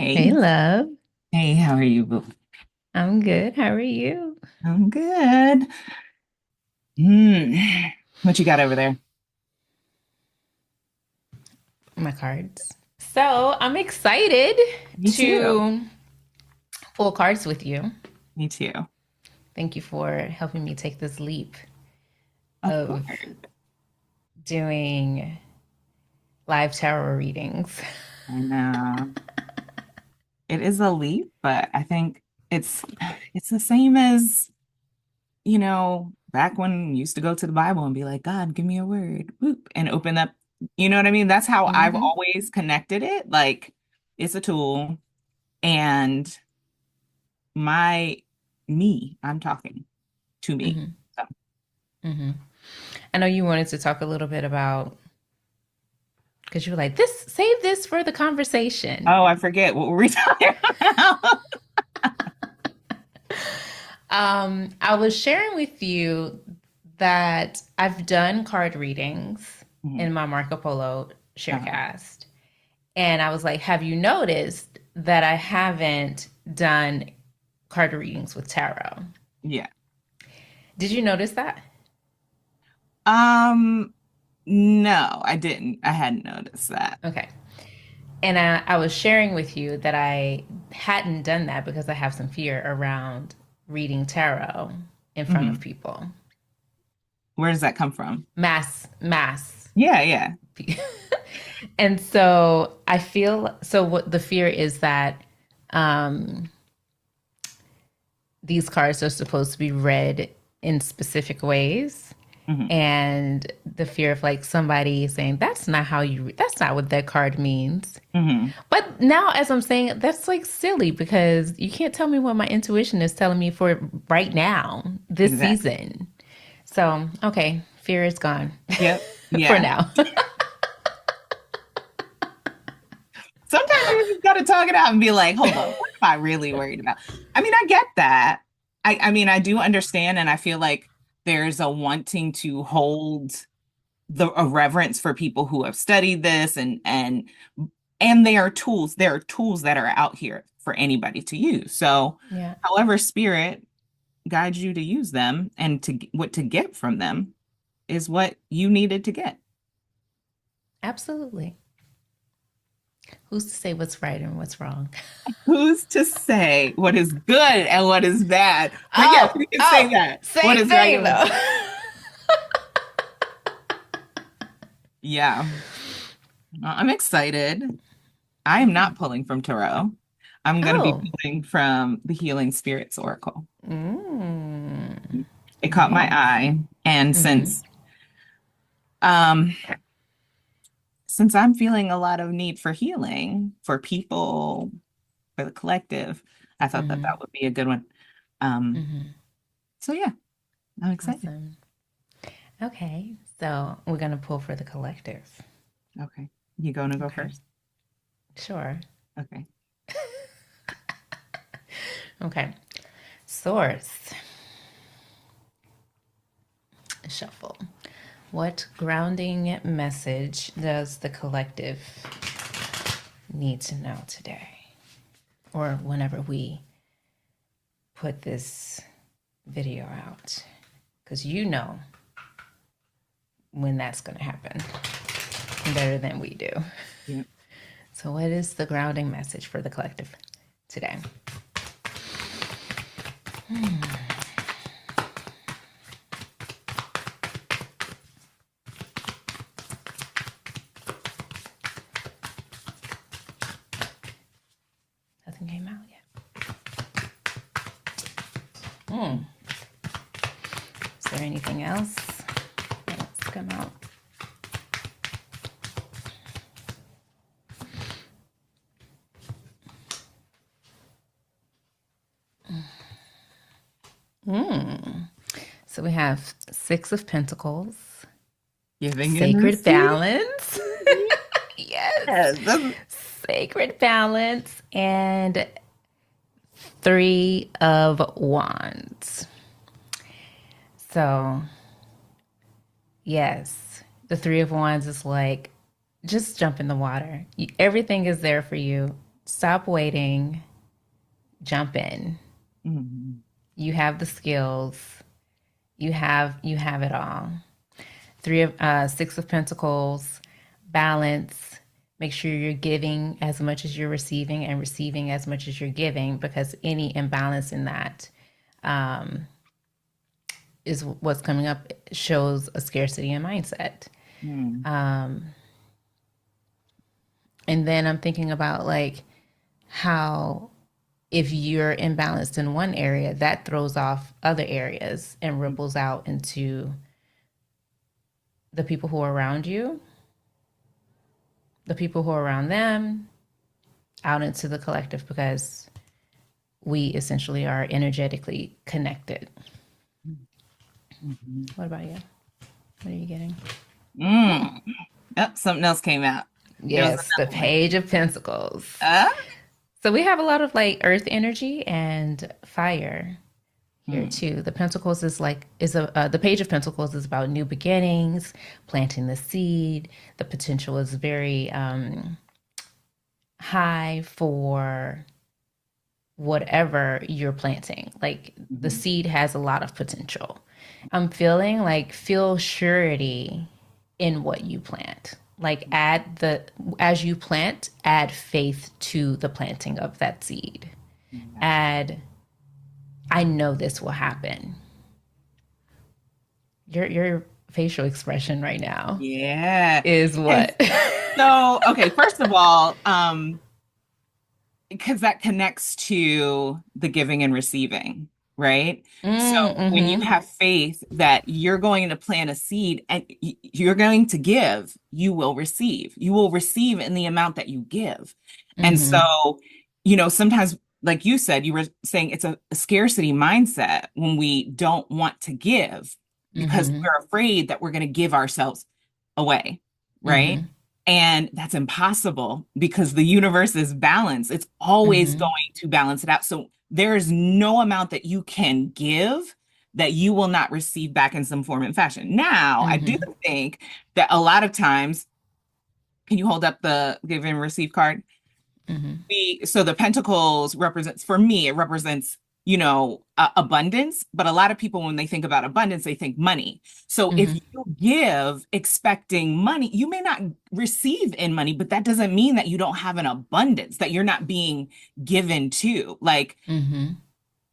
Hey, Hey, love. hey, how are you, boo? I'm good. How are you? I'm good. Hmm. What you got over there? My cards. So I'm excited Me too. to pull cards with you. Me too. Thank you for helping me take this leap Of of course. doing live tarot readings. I know. It is a leap, but I think it's it's the same as, back when you used to go to the Bible and be like, God, give me a word, whoop, and open up. You know what I mean? That's how I've Mm-hmm. always connected it. Like it's a tool and I'm talking to me. Mm-hmm. So, Mm-hmm. I know you wanted to talk a little bit about because you were like, this save this for the conversation. oh, I forget what were we talking about? I was sharing with you that I've done card readings Mhm. in my Marco Polo Uh-huh. Sharecast. And I was like, have you noticed that I haven't done card readings with tarot? Yeah. Did you notice that? Um, no, I didn't. I hadn't noticed that. Okay. And I was sharing with you that I hadn't done that because I have some fear around reading tarot in front of Mhm. people. Where does that come from? Mass. Yeah, yeah. And so I feel so what the fear is that um, these cards are supposed to be read in specific ways. Hmm. And the fear of like somebody saying, that's not what that card means. Hmm. But now, as I'm saying, that's like silly because you can't tell me what my intuition is telling me for right now, this Exactly. season. So, okay, fear is gone Yep. for Yeah. now. Sometimes you just gotta talk it out and be like, hold on, what am I really worried about? I mean, I get that. I mean, I do understand, and I feel like there's a wanting to hold a reverence for people who have studied this and they are tools. There are tools that are out here for anybody to use. So, Yeah, however, spirit guides you to use them and what to get from them is what you needed to get. absolutely. Who's to say what's right and what's wrong? Who's to say what is good and what is bad? But yes, Oh, we can say oh, that. What same is right thing and what? though. Yeah. I'm excited. I am not pulling from tarot. I'm going to be Oh. pulling from the Healing Spirits Oracle. Mm. It caught my Nice. eye, and Mm-hmm. um since I'm feeling a lot of need for healing for people, for the collective, I thought that Mm-hmm. that would be a good one. Um Mm-hmm. so yeah, I'm excited. Awesome. Okay, so we're gonna pull for the collective. Okay. You going to go Okay, first? sure. Okay. Okay, source shuffle. What grounding message does the collective need to know today, or whenever we put this video out? Because you know when that's gonna happen better than we do. Yeah. So, what is the grounding message for the collective today? Nothing came out yet. Hmm. Is there anything else that's come out? Hmm. So we have Six of Pentacles, Giving in the Sacred sea. Balance. Yes. Yes. Sacred Balance and Three of Wands. So, yes, the Three of Wands is like just jump in the water. Everything is there for you Stop waiting, jump in. Mhm. You have the skills. You have it all. Three of Six of Pentacles, balance. Make sure you're giving as much as you're receiving and receiving as much as you're giving, because any imbalance in that is what's coming up, shows a scarcity in mindset. Mhm. And then I'm thinking about like how if you're imbalanced in one area, that throws off other areas and ripples out into the people who are around you, the people who are around them, out into the collective, because we essentially are energetically connected. Mhm. What about you? What are you getting? Mm. Oh, something else came out. There was Yes, the another one. Page of Pentacles. Uh, So we have a lot of like earth energy and fire here hmm. too. The Pentacles is like is a the Page of Pentacles is about new beginnings, planting the seed. The potential is very high for whatever you're planting. Like the Mhm. seed has a lot of potential. I'm feeling like feel surety in what you plant. Like add the as you plant, add faith to the planting of that seed. Yeah. Add I know this will happen. Your facial expression right now Yeah. is And what? so, okay, first of all, because that connects to the giving and receiving, right? So when you Mm-hmm. have faith that you're going to plant a seed and you're going to give, you will receive. You will receive in the amount that you give. And Mm-hmm. so, sometimes, like you said, you were saying it's a scarcity mindset when we don't want to give because Mm-hmm. we're afraid that we're going to give ourselves away, right? Mm-hmm. And that's impossible because the universe is balanced. It's always Mm-hmm. going to balance it out. So there is no amount that you can give that you will not receive back in some form and fashion. Now, I do Mm-hmm. think that a lot of times, can you hold up the give and receive card? Mm-hmm. So the pentacles represents, for me it represents, abundance, but a lot of people when they think about abundance they think money. So if Mm-hmm. you give expecting money, you may not receive in money, but that doesn't mean that you don't have an abundance, that you're not being given to. Like, Mm-hmm.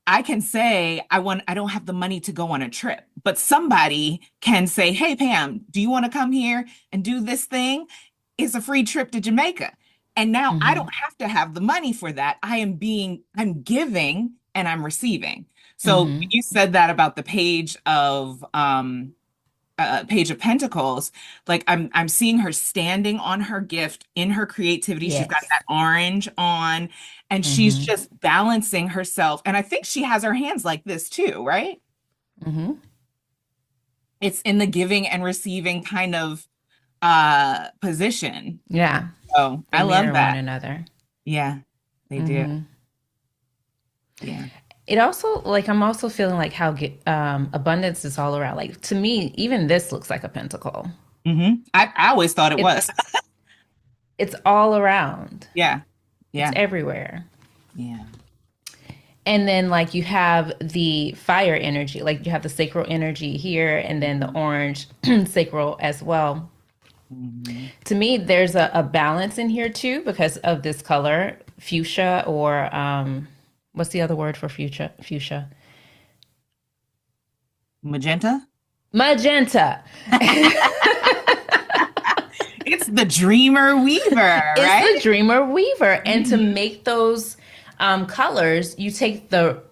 I can say I don't have the money to go on a trip, but somebody can say, "Hey Pam, do you want to come here and do this thing? It's a free trip to Jamaica." And now I Mm-hmm. don't have to have the money for that. I'm giving and I'm receiving. So when Mm-hmm. you said that about the Page of Pentacles, like I'm seeing her standing on her gift in her creativity. She's got Yes. that orange on and she's Mm-hmm. just balancing herself. And I think she has her hands like this too, right? Mm-hmm. It's in the giving and receiving kind of position. Yeah. Oh, They I love mirror one that. another. Yeah, they do. Mm-hmm. Yeah. It also like I'm also feeling like how abundance is all around. Like to me, even this looks like a pentacle. I always thought it It's was. it's all around. Yeah. It's Yeah. everywhere. Yeah. And then like you have the fire energy, like you have the sacral energy here, and then the Mhm. orange sacral as well. Mhm. To me, there's a balance in here too because of this color, fuchsia, or what's the other word for fuchsia? Fuchsia, Magenta? magenta. It's the Dreamer Weaver, It's the right? dreamer weaver, and to Mhm. make those colors, you take the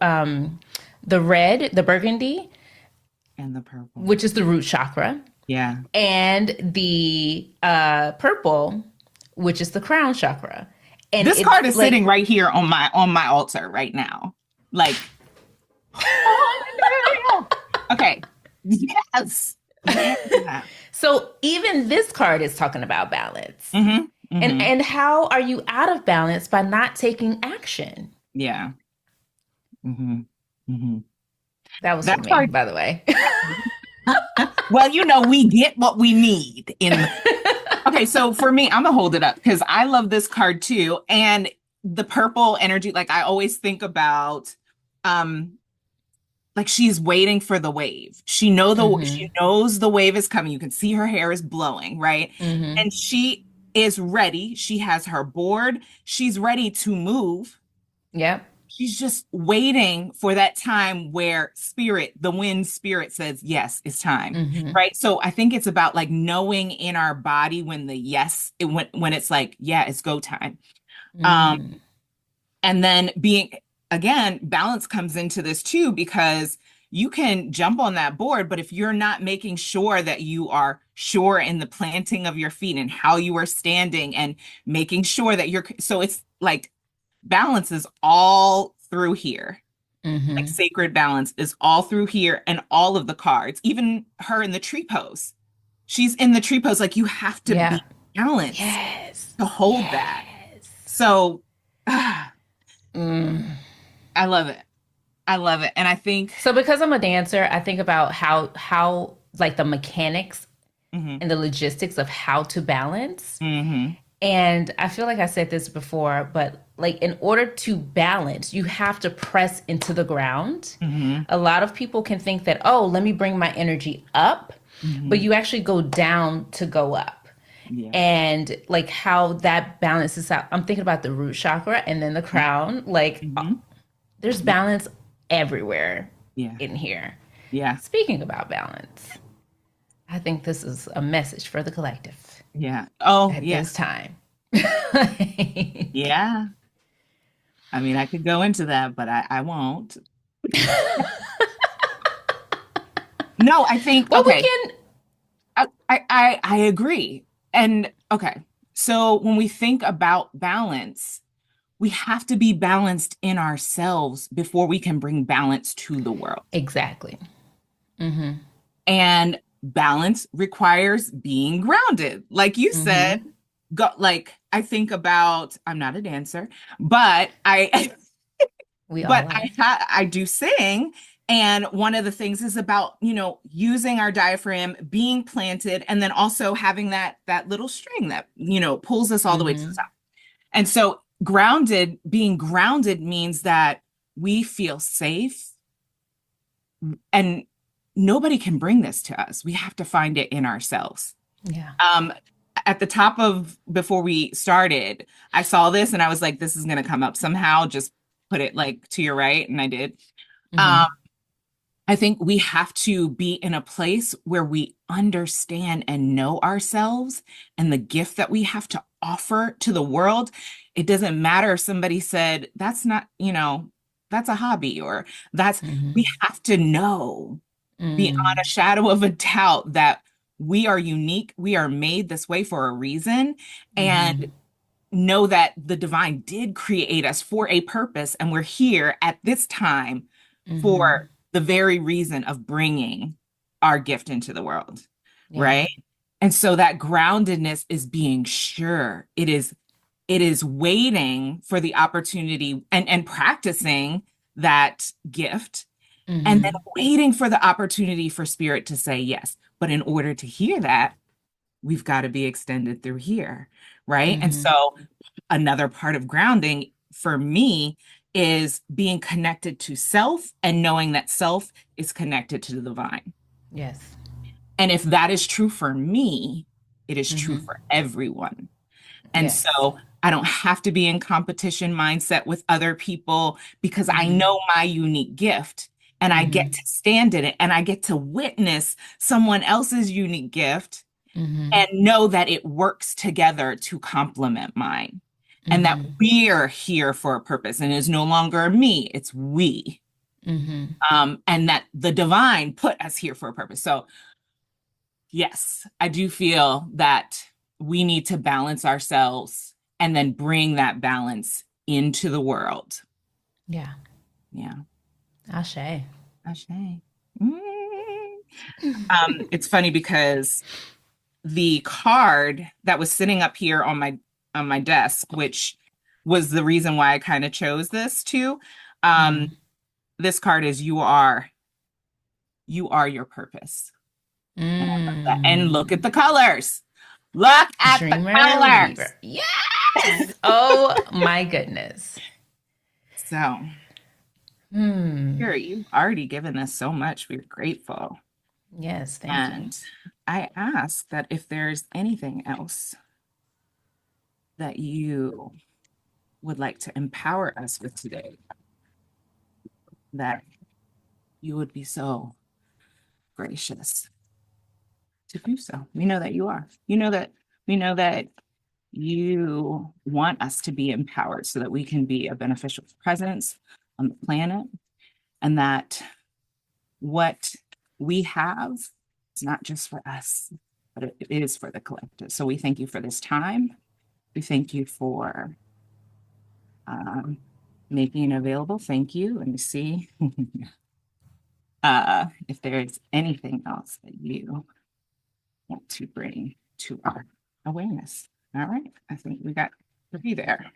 red, the burgundy, And the purple. which is the root chakra, Yeah. and the purple, which is the crown chakra. And This card it's is sitting like right here on my altar right now. Like, hallelujah. Okay. Yes. Yeah. so even this card is talking about balance. hmm And hmm and how are you out of balance by not taking action? Yeah. hmm hmm That was for That me, card. by the way. Well, we get what we need in. Okay, so for me, I'm gonna hold it up because I love this card too. And the purple energy, like I always think about um like she's waiting for the wave. She Mm-hmm. knows the wave is coming. You can see her hair is blowing, right? Mm-hmm. And she is ready. She has her board. She's ready to move. Yep. She's just waiting for that time where spirit, the wind spirit says, yes, it's time. Mm-hmm. Right. So I think it's about like knowing in our body when the yes, when it's like, yeah, it's go time. Um, Mm. and then being, again, balance comes into this too, because you can jump on that board, but if you're not making sure that you are sure in the planting of your feet and how you are standing and making sure that you're, so it's like balance is all through here. Like Mm-hmm. sacred balance is all through here and all of the cards, even her in the tree pose. She's in the tree pose. Like you have to Yeah. be balanced Yes. to hold that. Yes. So Mm. I love it. I love it. And I think, So because I'm a dancer, I think about how like the mechanics hmm and the logistics of how to balance. hmm And I feel like I said this before, but like in order to balance, you have to press into the ground. hmm A lot of people can think that, oh, let me bring my energy up, but hmm you actually go down to go up. yeah. And like how that balances out. I'm thinking about the root chakra and then the crown. Like hmm there's yeah. balance everywhere Yeah. in here. Yeah. Speaking about balance, I think this is a message for the collective Yeah. Oh, at yeah. this time. Yeah. I mean, I could go into that, but I won't. No, I think, Well, we okay. can. I agree. And okay. So when we think about balance, we have to be balanced in ourselves before we can bring balance to the world. Exactly. Mm-hmm. And balance requires being grounded. Like you said, Mm-hmm. go like I think about I'm not a dancer, but I We but all are. I do sing. And one of the things is about, using our diaphragm, being planted, and then also having that little string that, pulls us all the way to the Mm-hmm. top. And so being grounded means that we feel safe and nobody can bring this to us. We have to find it in ourselves. Yeah. Um, at the top of before we started, I saw this and I was like, this is going to come up somehow. Just put it like to your right. And I did. Um, Mm-hmm. I think we have to be in a place where we understand and know ourselves and the gift that we have to offer to the world. It doesn't matter if somebody said, that's not, that's a hobby or we Mm-hmm. have to know beyond a Mm-hmm. shadow of a doubt that we are unique. We are made this way for a reason. And Mm-hmm. know that the divine did create us for a purpose. And we're here at this time Mm-hmm. for the very reason of bringing our gift into the world. Yeah. Right. And so that groundedness is being sure it is waiting for the opportunity and practicing that gift and then Mm-hmm. waiting for the opportunity for spirit to say yes. But in order to hear that, we've got to be extended through here. Right. And Mm-hmm. so another part of grounding for me is being connected to self and knowing that self is connected to the divine. Yes. And if that is true for me, it is true Mm-hmm. for everyone. And Yes. so I don't have to be in competition mindset with other people because I Mm-hmm. know my unique gift and I Mm-hmm. get to stand in it and I get to witness someone else's unique gift Mm-hmm. and know that it works together to complement mine and that Mm-hmm. we're here for a purpose and it's no longer me, it's we. Mm-hmm. And that the divine put us here for a purpose. So yes, I do feel that we need to balance ourselves and then bring that balance into the world. Yeah. Yeah. Ashe. Ashe. Mm. It's funny because the card that was sitting up here on my desk, which was the reason why I kind of chose this too. Um, Mm-hmm. this card is you are your purpose. And I love that. And look at Mm. the colors. Look at the Dreamer colors. Weaver. Yeah. Yes. Oh my goodness. So, Hmm. here, you've already given us so much. We're grateful. Yes, thank you. And I ask that if there's anything else that you would like to empower us with today, that you would be so gracious to do so. We know that you are. We know that you want us to be empowered so that we can be a beneficial presence on the planet, and that what we have is not just for us, but it is for the collective. So we thank you for this time. We thank you for um, making it available. Thank you. Let me see if there's anything else that you want to bring to our awareness. All right. I think we got three there.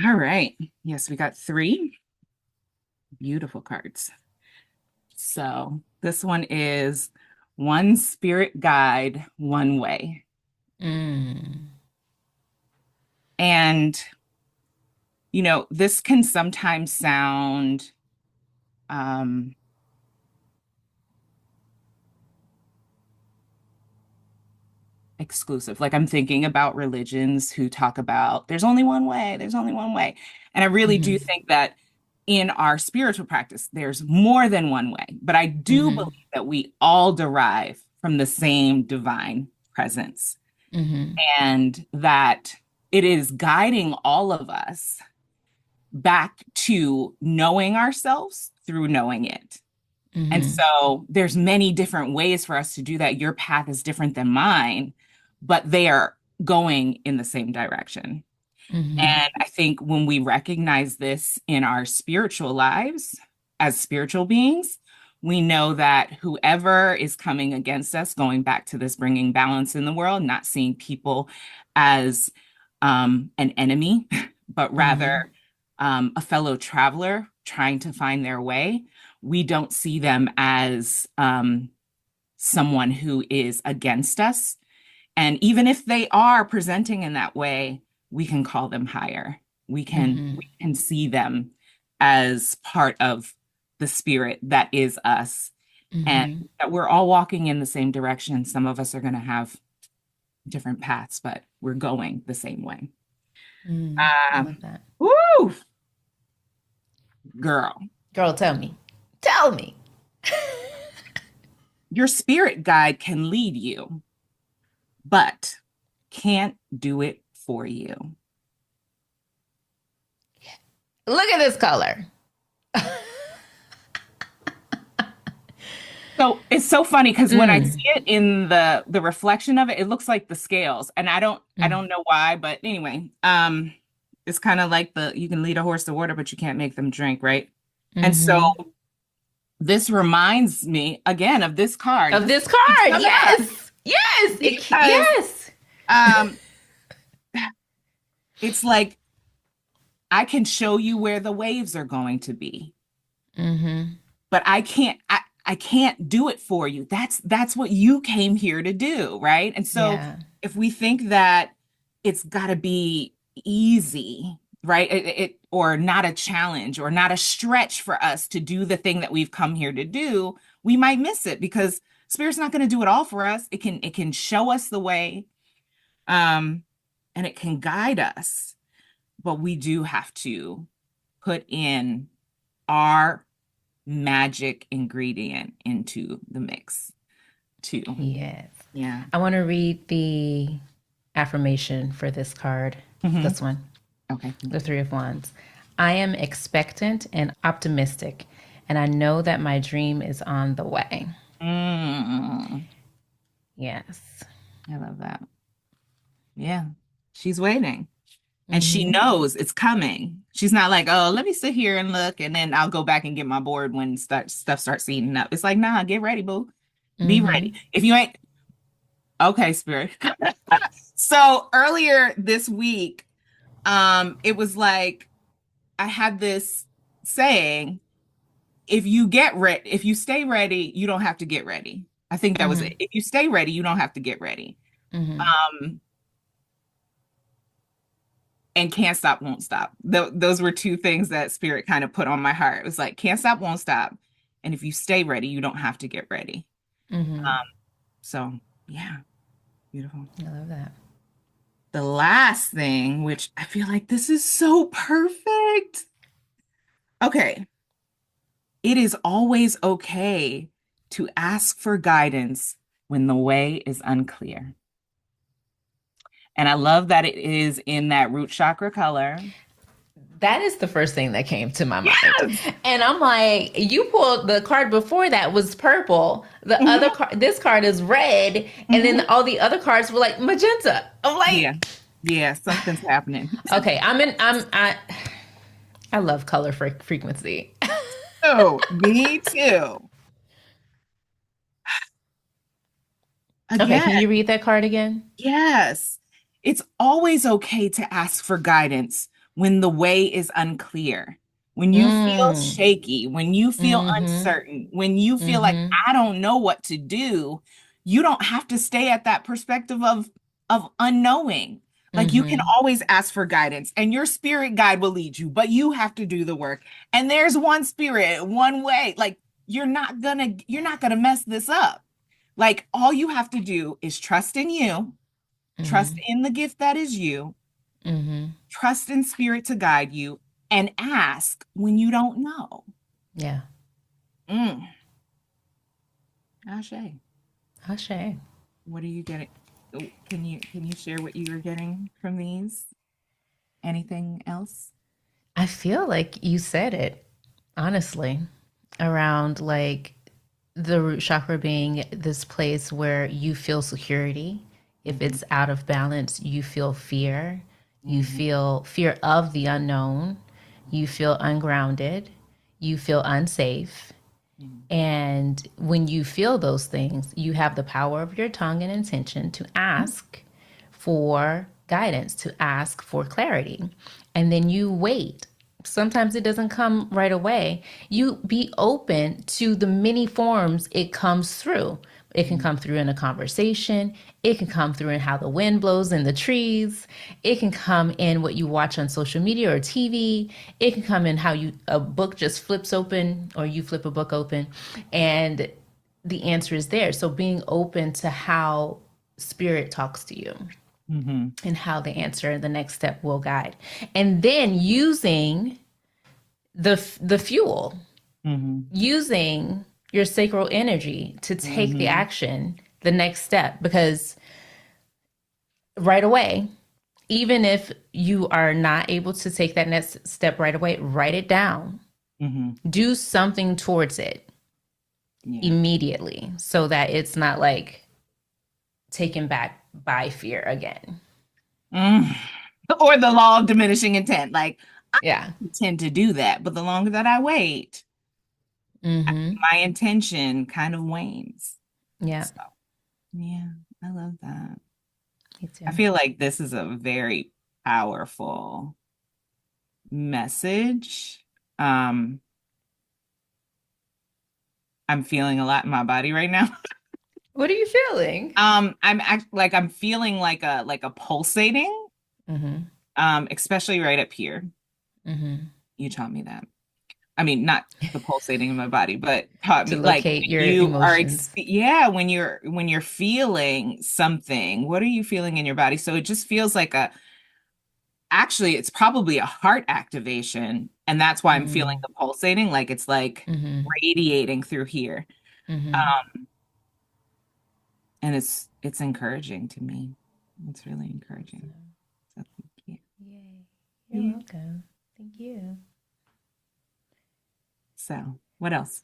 All right. Yes, we got three beautiful cards. So this one is one spirit guide, one way. Mm. And, this can sometimes sound um, exclusive. Like I'm thinking about religions who talk about there's only one way, there's only one way. And I really do Mm-hmm. think that in our spiritual practice, there's more than one way. But I do Mm-hmm. believe that we all derive from the same divine presence Mm-hmm. and that it is guiding all of us back to knowing ourselves through knowing it. And Mm-hmm. so there's many different ways for us to do that. Your path is different than mine, but they are going in the same direction. Mm-hmm. And I think when we recognize this in our spiritual lives as spiritual beings, we know that whoever is coming against us, going back to this bringing balance in the world, not seeing people as an enemy, but rather Mm-hmm. a fellow traveler trying to find their way, we don't see them as someone who is against us. And even if they are presenting in that way, we can call them higher. Mm-hmm. We can see them as part of the spirit that is us, and Mm-hmm. that we're all walking in the same direction. Some of us are going to have different paths, but we're going the same way. Mm. I Um, love that. woo, girl, Girl, tell me. Tell me. your spirit guide can lead you, but can't do it for you. Look at this color. So it's so funny because when I see Mm. it in the reflection of it, it looks like the scales, and I Mm. don't know why, but anyway, it's kind of like the you can lead a horse to water, but you can't make them drink, right? And so Mm-hmm. this reminds me again of this card. Of This this keeps card. coming up Yes. Yes. because Yes. um, it's like I can show you where the waves are going to be, Mm-hmm. but I can't do it for you. That's what you came here to do, right? And so Yeah. if we think that it's got to be easy, right? Or not a challenge or not a stretch for us to do the thing that we've come here to do, we might miss it because spirit's not going to do it all for us. It can show us the way, um, and it can guide us, but we do have to put in our magic ingredient into the mix too. Yes. Yeah. I want to read the affirmation for this card. Hmm. This one, Okay. the Three of Wands. I am expectant and optimistic, and I know that my dream is on the way. Mm, Yes. I love that. Yeah. She's waiting and she Mm-hmm. knows it's coming. She's not like, oh, let me sit here and look and then I'll go back and get my board when stuff starts eating up. It's like, nah, get ready, boo. Be ready. Mm-hmm. If you ain't, okay, spirit. So earlier this week, it was like I had this saying, if you stay ready, you don't have to get ready. I think that was Mm-hmm. it. If you stay ready, you don't have to get ready. Mm-hmm. Um, and can't stop, won't stop. Those were two things that spirit kind of put on my heart. It was like, can't stop, won't stop. And if you stay ready, you don't have to get ready. Mm-hmm. Um, so yeah, beautiful. I love that. The last thing, which I feel like this is so perfect. Okay. It is always okay to ask for guidance when the way is unclear. And I love that it is in that root chakra color. That is the first thing that came to my mind. Yes. And I'm like, you pulled the card before that was purple. The other Mhm, card, this card is red. And then mhm. all the other cards were like magenta. I'm Yeah. like, Yeah, something's happening. okay, I love color frequency. Oh, me too. Okay, Again, can you read that card again? yes. It's always okay to ask for guidance when the way is unclear. When you feel Mm. shaky, when you feel Mm-hmm. uncertain, when you feel like Mm-hmm. I don't know what to do, you don't have to stay at that perspective of unknowing. Like you can Mm-hmm. always ask for guidance and your spirit guide will lead you, but you have to do the work. And there's one spirit, one way. Like you're not gonna mess this up. Like all you have to do is trust in you, trust Mm-hmm. in the gift that is you, Mm-hmm. trust in spirit to guide you, and ask when you don't know. Yeah. Mm, Ashe, Ashe. what are you getting? Can you share what you were getting from these? Anything else? I feel like you said it, honestly, around like the root chakra being this place where you feel security. If Hmm. it's out of balance, you feel fear. You Hmm. feel fear of the unknown. You feel ungrounded. You feel unsafe. And when you feel those things, you have the power of your tongue and intention to ask for guidance, to ask for clarity. And then you wait. Sometimes it doesn't come right away. You be open to the many forms it comes through. It can come through in a conversation. It can come through in how the wind blows in the trees. It can come in what you watch on social media or TV. It can come in how a book just flips open or you flip a book open and the answer is there. So being open to how spirit talks to you Hmm. and how the answer, the next step will guide. And then using the fuel, Hmm. using your sacral energy to take the Hmm. action, the next step, because right away, even if you are not able to take that next step right away, write it down. Hmm. Do something towards it Yeah. immediately so that it's not like taken back by fear again. Mm. Or the law of diminishing intent. Like I Yeah. tend to do that, but the longer that I wait, Mm-hmm. my intention kind of wanes. Yeah. So, yeah, I love that. Me I too. feel like this is a very powerful message. Um, I'm feeling a lot in my body right now. What are you feeling? I'm feeling like a pulsating, Mm-hmm. especially right up here. Mm-hmm. You taught me that. I mean, not the pulsating in my body, but taught To me like locate when your you are emotions. yeah, when you're feeling something, what are you feeling in your body? So it just feels like a actually it's probably a heart activation, and that's why I'm feeling Mm. the pulsating, like it's like Mm-hmm. radiating through here. Mm-hmm. Um, and it's encouraging to me. It's really encouraging. So thank you. Yay. You're Yeah. welcome. Thank you. So what else?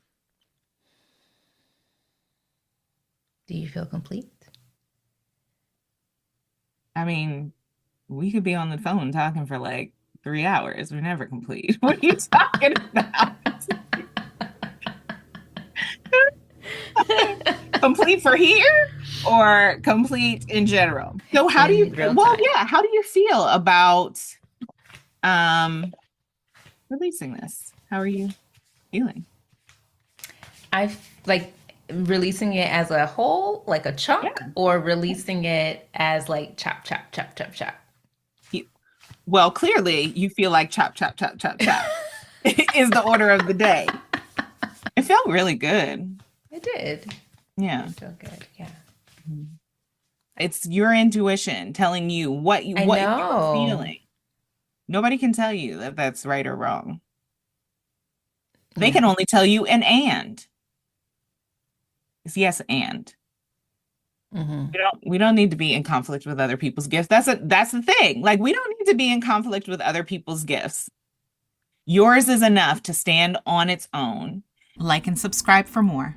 Do you feel complete? I mean, we could be on the phone talking for like 3 hours. We're never complete. What are you talking about? Complete for here or complete in general? So how do you In real well, time. yeah, how do you feel about um releasing this? How are you feeling? I like releasing it as a whole, like a chunk, Yeah. or releasing it as like chop, chop, chop, chop, chop. Well, clearly you feel like chop, chop, chop, chop, chop is the order of the day. It felt really good. It did. It Yeah. did feel good. Yeah. It's your intuition telling you I what you're know. feeling. Nobody can tell you that that's right or wrong. They Yeah. can only tell you an and. It's yes and. Hmm. We don't need to be in conflict with other people's gifts. That's the thing. Like we don't need to be in conflict with other people's gifts. Yours is enough to stand on its own. Like and subscribe for more.